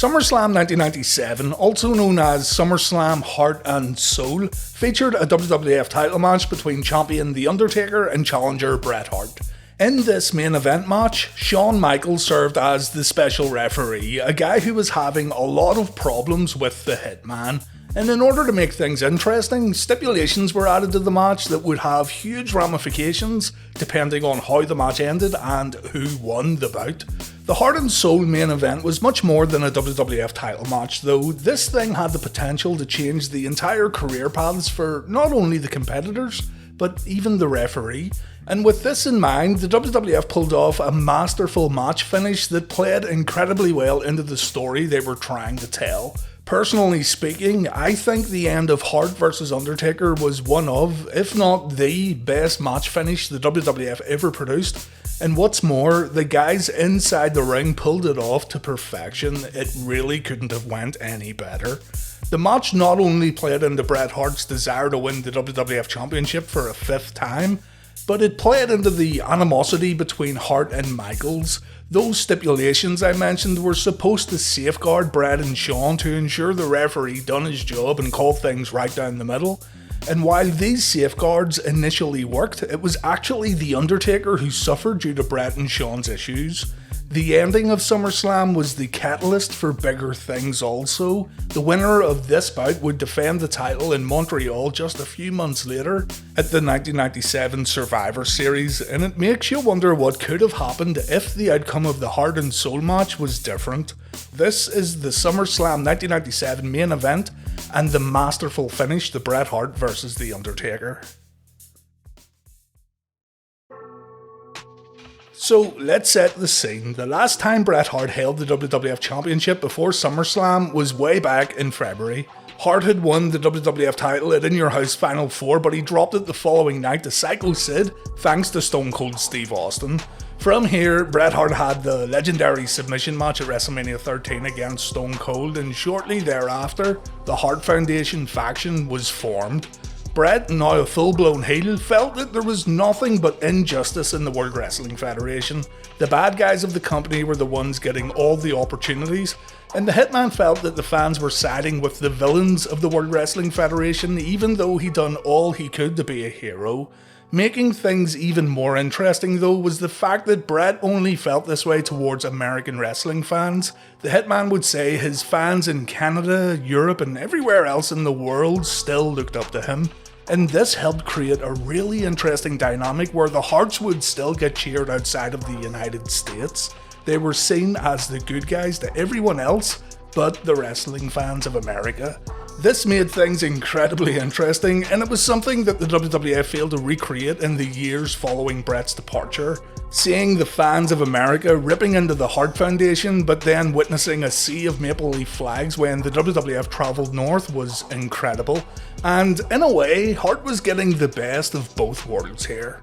SummerSlam 1997, also known as SummerSlam Hart and Soul, featured a WWF title match between champion The Undertaker and challenger Bret Hart. In this main event match, Shawn Michaels served as the special referee, a guy who was having a lot of problems with the Hitman. And in order to make things interesting, stipulations were added to the match that would have huge ramifications depending on how the match ended and who won the bout. The Hart and Soul main event was much more than a WWF title match though. This thing had the potential to change the entire career paths for not only the competitors, but even the referee. And with this in mind, the WWF pulled off a masterful match finish that played incredibly well into the story they were trying to tell. Personally speaking, I think the end of Hart vs Undertaker was one of, if not the best match finish the WWF ever produced. And what's more, the guys inside the ring pulled it off to perfection. It really couldn't have went any better. The match not only played into Bret Hart's desire to win the WWF Championship for a fifth time, but it played into the animosity between Hart and Michaels. Those stipulations I mentioned were supposed to safeguard Bret and Shawn to ensure the referee done his job and called things right down the middle. And while these safeguards initially worked, it was actually The Undertaker who suffered due to Bret and Shawn's issues. The ending of SummerSlam was the catalyst for bigger things also. The winner of this bout would defend the title in Montreal just a few months later at the 1997 Survivor Series, and it makes you wonder what could have happened if the outcome of the Hart and Soul match was different. This is the SummerSlam 1997 main event and the masterful finish to Bret Hart vs The Undertaker. So let's set the scene. The last time Bret Hart held the WWF Championship before SummerSlam was way back in February. Hart had won the WWF title at In Your House Final 4, but he dropped it the following night to Psycho Sid, thanks to Stone Cold Steve Austin. From here, Bret Hart had the legendary submission match at WrestleMania 13 against Stone Cold, and shortly thereafter, the Hart Foundation faction was formed. Bret, now a full-blown heel, felt that there was nothing but injustice in the World Wrestling Federation. The bad guys of the company were the ones getting all the opportunities, and the Hitman felt that the fans were siding with the villains of the World Wrestling Federation even though he'd done all he could to be a hero. Making things even more interesting though was the fact that Bret only felt this way towards American wrestling fans. The Hitman would say his fans in Canada, Europe and everywhere else in the world still looked up to him. And this helped create a really interesting dynamic where the Harts would still get cheered outside of the United States. They were seen as the good guys to everyone else but the wrestling fans of America. This made things incredibly interesting, and it was something that the WWF failed to recreate in the years following Bret's departure. Seeing the fans of America ripping into the Hart Foundation, but then witnessing a sea of maple leaf flags when the WWF travelled north was incredible. And in a way, Hart was getting the best of both worlds here.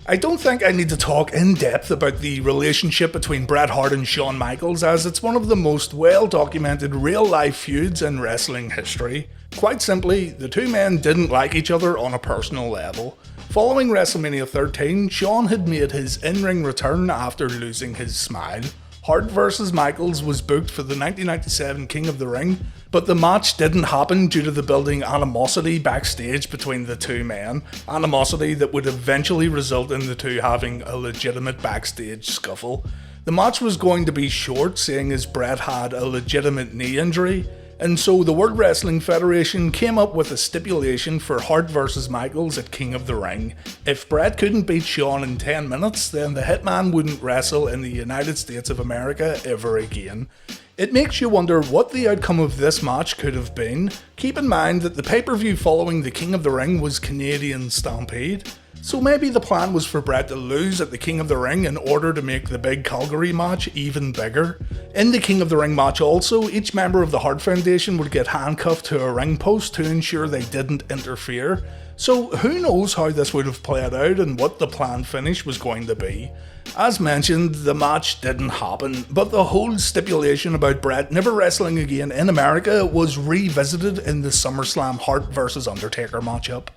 I don't think I need to talk in depth about the relationship between Bret Hart and Shawn Michaels, as it's one of the most well documented real life feuds in wrestling history. Quite simply, the two men didn't like each other on a personal level. Following WrestleMania 13, Shawn had made his in-ring return after losing his smile. Hart vs Michaels was booked for the 1997 King of the Ring, but the match didn't happen due to the building animosity backstage between the two men, animosity that would eventually result in the two having a legitimate backstage scuffle. The match was going to be short, seeing as Bret had a legitimate knee injury, and so the World Wrestling Federation came up with a stipulation for Hart vs Michaels at King of the Ring. If Bret couldn't beat Shawn in 10 minutes, then the Hitman wouldn't wrestle in the United States of America ever again. It makes you wonder what the outcome of this match could have been. Keep in mind that the pay-per-view following the King of the Ring was Canadian Stampede. So maybe the plan was for Bret to lose at the King of the Ring in order to make the big Calgary match even bigger. In the King of the Ring match also, each member of the Hart Foundation would get handcuffed to a ring post to ensure they didn't interfere. So who knows how this would have played out and what the planned finish was going to be. As mentioned, the match didn't happen, but the whole stipulation about Bret never wrestling again in America was revisited in the SummerSlam Hart vs Undertaker matchup.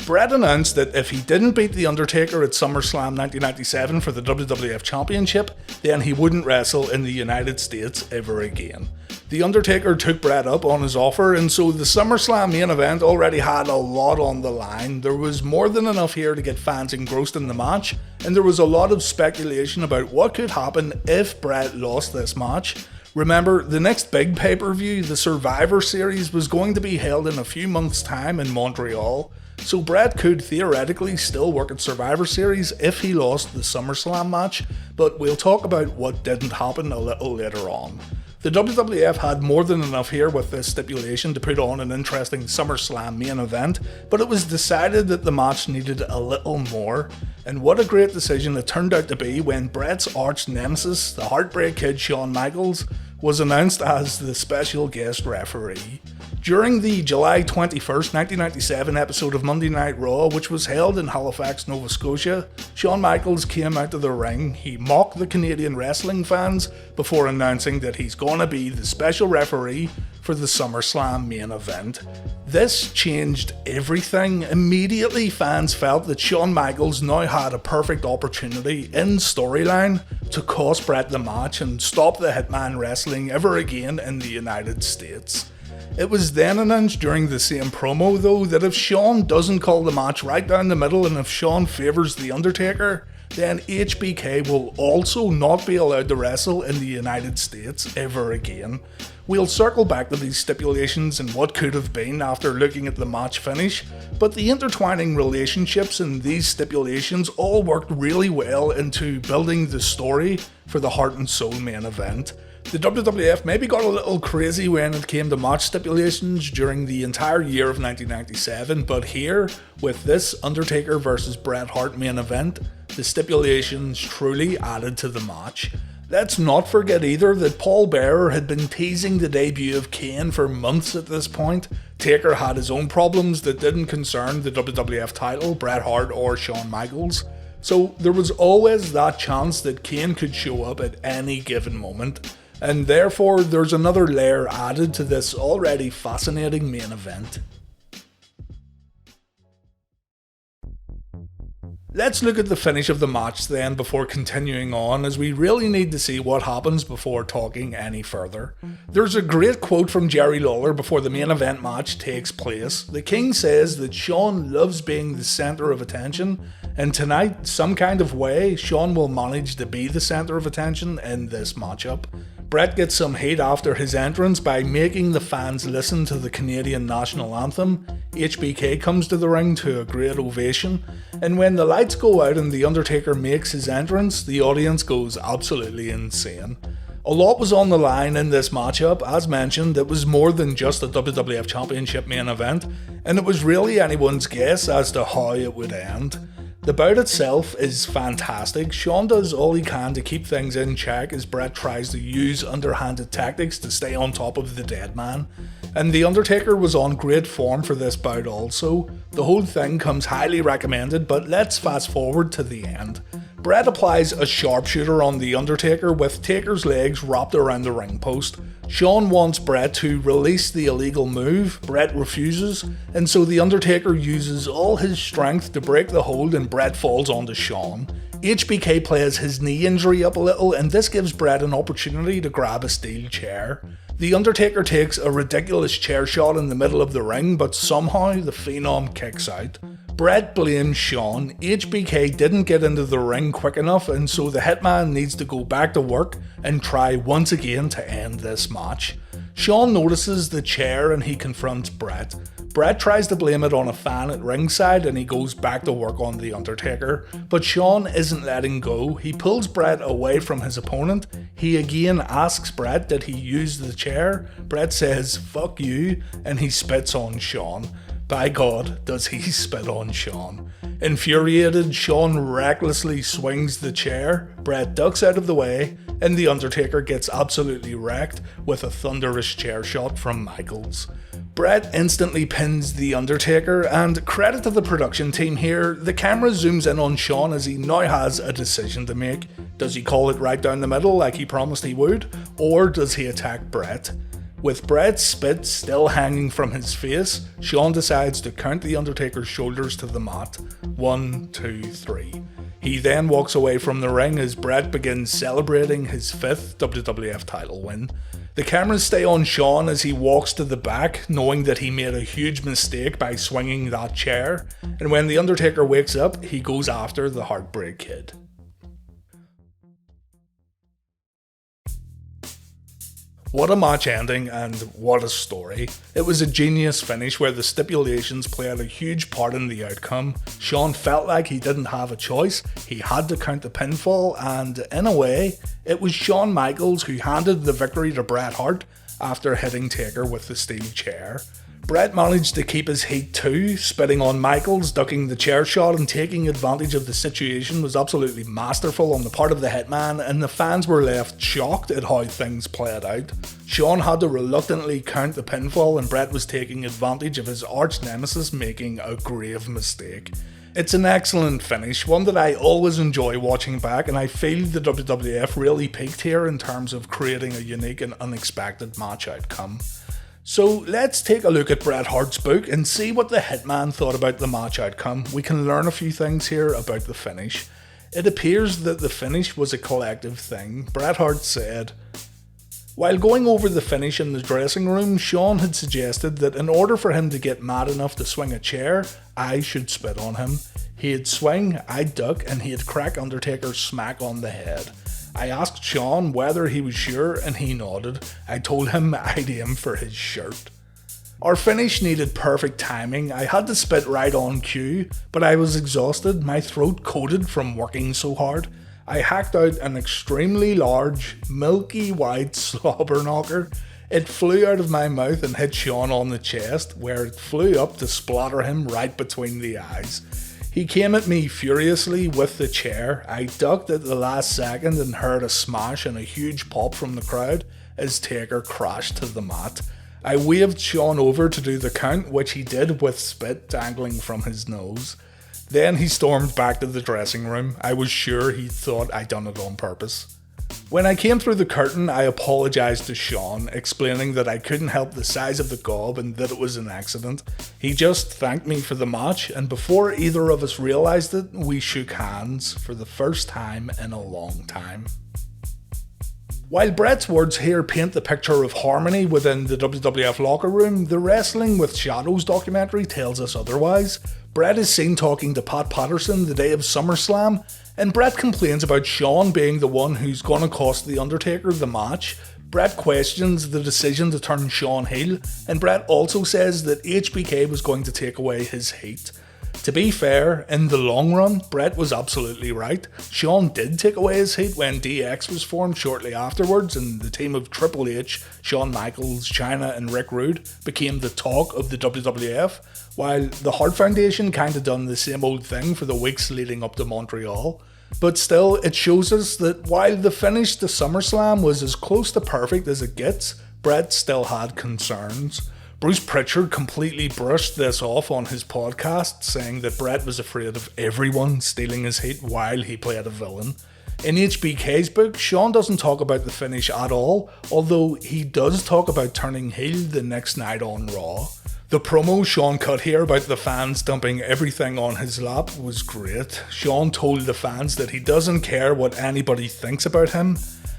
Bret announced that if he didn't beat The Undertaker at SummerSlam 1997 for the WWF Championship, then he wouldn't wrestle in the United States ever again. The Undertaker took Bret up on his offer, and so the SummerSlam main event already had a lot on the line. There was more than enough here to get fans engrossed in the match, and there was a lot of speculation about what could happen if Bret lost this match. Remember, the next big pay-per-view, the Survivor Series, was going to be held in a few months' time in Montreal, so Bret could theoretically still work at Survivor Series if he lost the SummerSlam match, but we'll talk about what didn't happen a little later on. The WWF had more than enough here with this stipulation to put on an interesting SummerSlam main event, but it was decided that the match needed a little more. And what a great decision it turned out to be when Bret's arch nemesis, the Heartbreak Kid Shawn Michaels, was announced as the special guest referee. During the July 21st, 1997 episode of Monday Night Raw, which was held in Halifax, Nova Scotia, Shawn Michaels came out of the ring. He mocked the Canadian wrestling fans before announcing that he's going to be the special referee for the SummerSlam main event. This changed everything. Immediately, fans felt that Shawn Michaels now had a perfect opportunity in storyline to cost Bret the match and stop the Hitman wrestling ever again in the United States. It was then announced during the same promo though that if Shawn doesn't call the match right down the middle and if Shawn favours The Undertaker, then HBK will also not be allowed to wrestle in the United States ever again. We'll circle back to these stipulations and what could have been after looking at the match finish, but the intertwining relationships in these stipulations all worked really well into building the story for the Hart and Soul main event. The WWF maybe got a little crazy when it came to match stipulations during the entire year of 1997, but here, with this Undertaker vs Bret Hart main event, the stipulations truly added to the match. Let's not forget either that Paul Bearer had been teasing the debut of Kane for months at this point. Taker had his own problems that didn't concern the WWF title, Bret Hart or Shawn Michaels. So there was always that chance that Kane could show up at any given moment. And therefore there's another layer added to this already fascinating main event. Let's look at the finish of the match then before continuing on, as we really need to see what happens before talking any further. There's a great quote from Jerry Lawler before the main event match takes place. The King says that Shawn loves being the centre of attention, and tonight, some kind of way, Shawn will manage to be the centre of attention in this matchup. Bret gets some hate after his entrance by making the fans listen to the Canadian national anthem. HBK comes to the ring to a great ovation, and when the lights go out and The Undertaker makes his entrance, the audience goes absolutely insane. A lot was on the line in this matchup. As mentioned, it was more than just a WWF Championship main event, and it was really anyone's guess as to how it would end. The bout itself is fantastic. Shawn does all he can to keep things in check as Bret tries to use underhanded tactics to stay on top of the dead man. And The Undertaker was on great form for this bout also. The whole thing comes highly recommended, but let's fast forward to the end. Bret applies a sharpshooter on The Undertaker with Taker's legs wrapped around the ring post. Shawn wants Bret to release the illegal move. Bret refuses, and so The Undertaker uses all his strength to break the hold and Bret falls onto Shawn. HBK plays his knee injury up a little, and this gives Bret an opportunity to grab a steel chair. The Undertaker takes a ridiculous chair shot in the middle of the ring, but somehow the Phenom kicks out. Bret blames Shawn. HBK didn't get into the ring quick enough, and so the Hitman needs to go back to work and try once again to end this match. Shawn notices the chair and he confronts Bret. Bret tries to blame it on a fan at ringside and he goes back to work on The Undertaker, but Shawn isn't letting go. He pulls Bret away from his opponent. He again asks Bret did he use the chair. Bret says fuck you and he spits on Shawn. By God, does he spit on Shawn. Infuriated, Shawn recklessly swings the chair, Bret ducks out of the way, and The Undertaker gets absolutely wrecked with a thunderous chair shot from Michaels. Bret instantly pins The Undertaker, and credit to the production team here, the camera zooms in on Shawn as he now has a decision to make. Does he call it right down the middle like he promised he would, or does he attack Bret? With Bret's spit still hanging from his face, Shawn decides to count the Undertaker's shoulders to the mat. 1, 2, 3. He then walks away from the ring as Bret begins celebrating his 5th WWF title win. The cameras stay on Shawn as he walks to the back, knowing that he made a huge mistake by swinging that chair, and when the Undertaker wakes up, he goes after the Heartbreak Kid. What a match ending, and what a story. It was a genius finish where the stipulations played a huge part in the outcome. Shawn felt like he didn't have a choice, he had to count the pinfall, and in a way, it was Shawn Michaels who handed the victory to Bret Hart after hitting Taker with the steel chair. Bret managed to keep his heat too, spitting on Michaels, ducking the chair shot and taking advantage of the situation was absolutely masterful on the part of the Hitman, and the fans were left shocked at how things played out. Shawn had to reluctantly count the pinfall and Bret was taking advantage of his arch nemesis making a grave mistake. It's an excellent finish, one that I always enjoy watching back, and I feel the WWF really peaked here in terms of creating a unique and unexpected match outcome. So let's take a look at Bret Hart's book and see what the Hitman thought about the match outcome. We can learn a few things here about the finish. It appears that the finish was a collective thing. Bret Hart said, "While going over the finish in the dressing room, Shawn had suggested that in order for him to get mad enough to swing a chair, I should spit on him. He'd swing, I'd duck, and he'd crack Undertaker smack on the head. I asked Shawn whether he was sure and he nodded. I told him I'd aim for his shirt." Our finish needed perfect timing. I had to spit right on cue, but I was exhausted, my throat coated from working so hard. I hacked out an extremely large, milky white slobber knocker. It flew out of my mouth and hit Shawn on the chest, where it flew up to splatter him right between the eyes. He came at me furiously with the chair. I ducked at the last second and heard a smash and a huge pop from the crowd as Taker crashed to the mat. I waved Shawn over to do the count, which he did with spit dangling from his nose. Then he stormed back to the dressing room. I was sure he thought I'd done it on purpose. When I came through the curtain, I apologised to Shawn, explaining that I couldn't help the size of the gob and that it was an accident. He just thanked me for the match, and before either of us realised it, we shook hands for the first time in a long time. While Bret's words here paint the picture of harmony within the WWF locker room, the Wrestling with Shadows documentary tells us otherwise. Bret is seen talking to Pat Patterson the day of SummerSlam, and Bret complains about Shawn being the one who's gonna cost The Undertaker the match. Bret questions the decision to turn Shawn heel, and Bret also says that HBK was going to take away his heat. To be fair, in the long run, Bret was absolutely right. Shawn did take away his heat when DX was formed shortly afterwards, and the team of Triple H, Shawn Michaels, Chyna and Rick Rude became the talk of the WWF, while the Hart Foundation kinda done the same old thing for the weeks leading up to Montreal. But still, it shows us that while the finish to SummerSlam was as close to perfect as it gets, Bret still had concerns. Bruce Pritchard completely brushed this off on his podcast, saying that Bret was afraid of everyone stealing his heat while he played a villain. In HBK's book, Shawn doesn't talk about the finish at all, although he does talk about turning heel the next night on Raw. The promo Shawn cut here about the fans dumping everything on his lap was great. Shawn told the fans that he doesn't care what anybody thinks about him.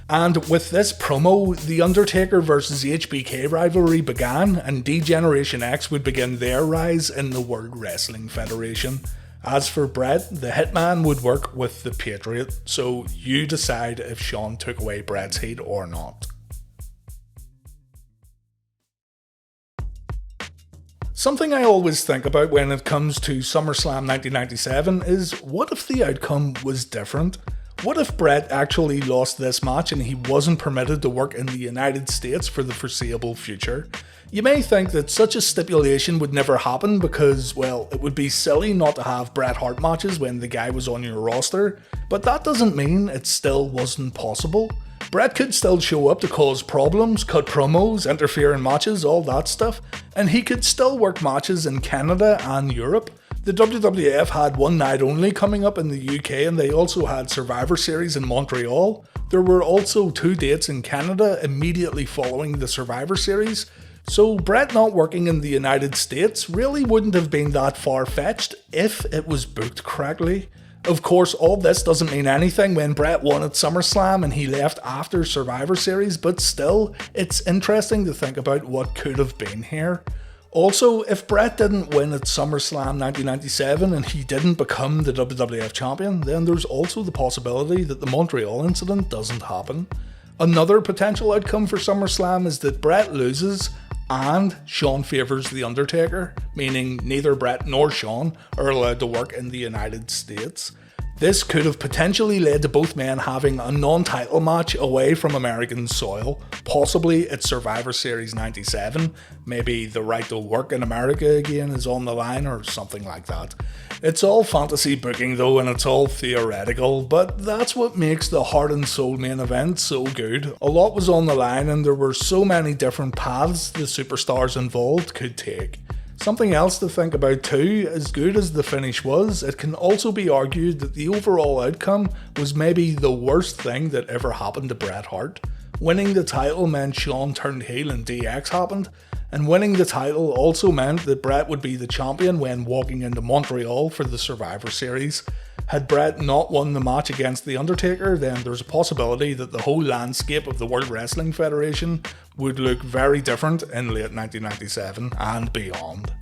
And with this promo, the Undertaker vs HBK rivalry began, and D-Generation X would begin their rise in the World Wrestling Federation. As for Bret, the Hitman would work with the Patriot, so you decide if Shawn took away Bret's heat or not. Something I always think about when it comes to SummerSlam 1997 is, what if the outcome was different? What if Bret actually lost this match and he wasn't permitted to work in the United States for the foreseeable future? You may think that such a stipulation would never happen because, well, it would be silly not to have Bret Hart matches when the guy was on your roster, but that doesn't mean it still wasn't possible. Bret could still show up to cause problems, cut promos, interfere in matches, all that stuff, and he could still work matches in Canada and Europe. The WWF had one night only coming up in the UK, and they also had Survivor Series in Montreal. There were also 2 dates in Canada immediately following the Survivor Series, so Bret not working in the United States really wouldn't have been that far-fetched if it was booked correctly. Of course, all this doesn't mean anything when Bret won at SummerSlam and he left after Survivor Series, but still, it's interesting to think about what could have been here. Also, if Bret didn't win at SummerSlam 1997 and he didn't become the WWF champion, then there's also the possibility that the Montreal incident doesn't happen. Another potential outcome for SummerSlam is that Bret loses and Shawn favours The Undertaker, meaning neither Bret nor Shawn are allowed to work in the United States. This could have potentially led to both men having a non-title match away from American soil, possibly at Survivor Series 97. Maybe the right to work in America again is on the line or something like that. It's all fantasy booking though, and it's all theoretical, but that's what makes the Hart and Soul main event so good. A lot was on the line and there were so many different paths the superstars involved could take. Something else to think about too, as good as the finish was, it can also be argued that the overall outcome was maybe the worst thing that ever happened to Bret Hart. Winning the title meant Shawn turned heel and DX happened, and winning the title also meant that Bret would be the champion when walking into Montreal for the Survivor Series. Had Bret not won the match against The Undertaker, then there's a possibility that the whole landscape of the World Wrestling Federation would look very different in late 1997 and beyond.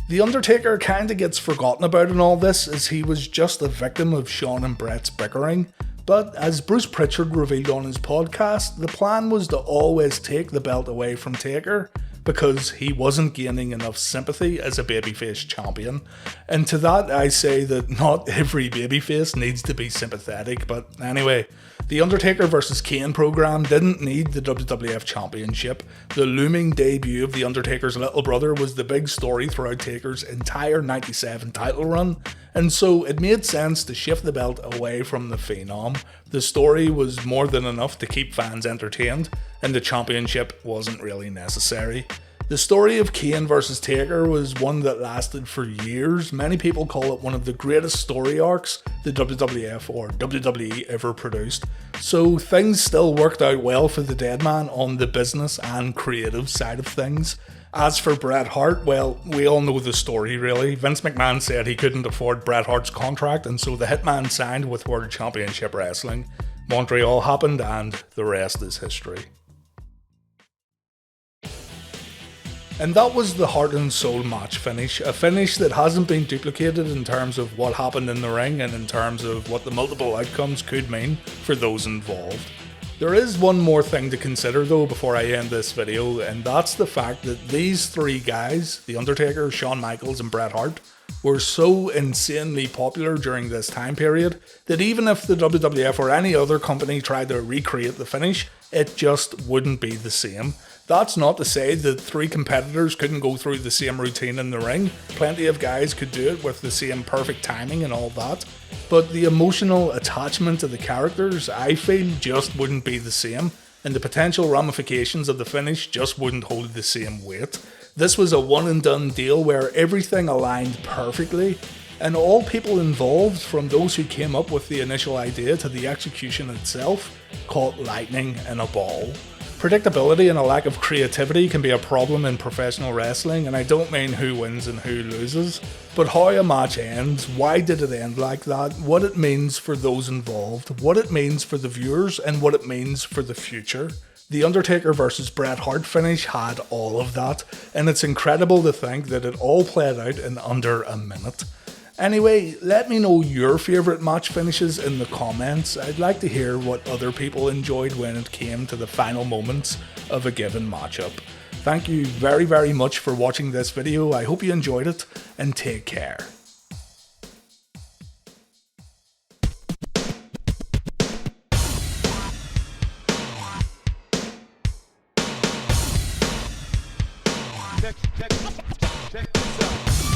The Undertaker kinda gets forgotten about in all this, as he was just a victim of Shawn and Bret's bickering. But as Bruce Pritchard revealed on his podcast, the plan was to always take the belt away from Taker because he wasn't gaining enough sympathy as a babyface champion. And to that I say that not every babyface needs to be sympathetic, but anyway, the Undertaker vs Kane program didn't need the WWF Championship. The looming debut of The Undertaker's little brother was the big story throughout Taker's entire 97 title run, and so it made sense to shift the belt away from the Phenom. The story was more than enough to keep fans entertained, and the championship wasn't really necessary. The story of Kane vs Taker was one that lasted for years. Many people call it one of the greatest story arcs the WWF or WWE ever produced. So things still worked out well for the dead man on the business and creative side of things. As for Bret Hart, well, we all know the story really. Vince McMahon said he couldn't afford Bret Hart's contract, and so the Hitman signed with World Championship Wrestling. Montreal happened and the rest is history. And that was the Hart and Soul match finish, a finish that hasn't been duplicated in terms of what happened in the ring and in terms of what the multiple outcomes could mean for those involved. There is one more thing to consider though before I end this video, and that's the fact that these 3 guys, The Undertaker, Shawn Michaels and Bret Hart, were so insanely popular during this time period that even if the WWF or any other company tried to recreate the finish, it just wouldn't be the same. That's not to say that 3 competitors couldn't go through the same routine in the ring. Plenty of guys could do it with the same perfect timing and all that. But the emotional attachment to the characters, I feel, just wouldn't be the same, and the potential ramifications of the finish just wouldn't hold the same weight. This was a one and done deal where everything aligned perfectly, and all people involved, from those who came up with the initial idea to the execution itself, caught lightning in a ball. Predictability and a lack of creativity can be a problem in professional wrestling, and I don't mean who wins and who loses, but how a match ends, why did it end like that, what it means for those involved, what it means for the viewers, and what it means for the future. The Undertaker vs Bret Hart finish had all of that, and it's incredible to think that it all played out in under a minute. Anyway, let me know your favourite match finishes in the comments. I'd like to hear what other people enjoyed when it came to the final moments of a given matchup. Thank you very, very much for watching this video. I hope you enjoyed it, and take care. Check this out.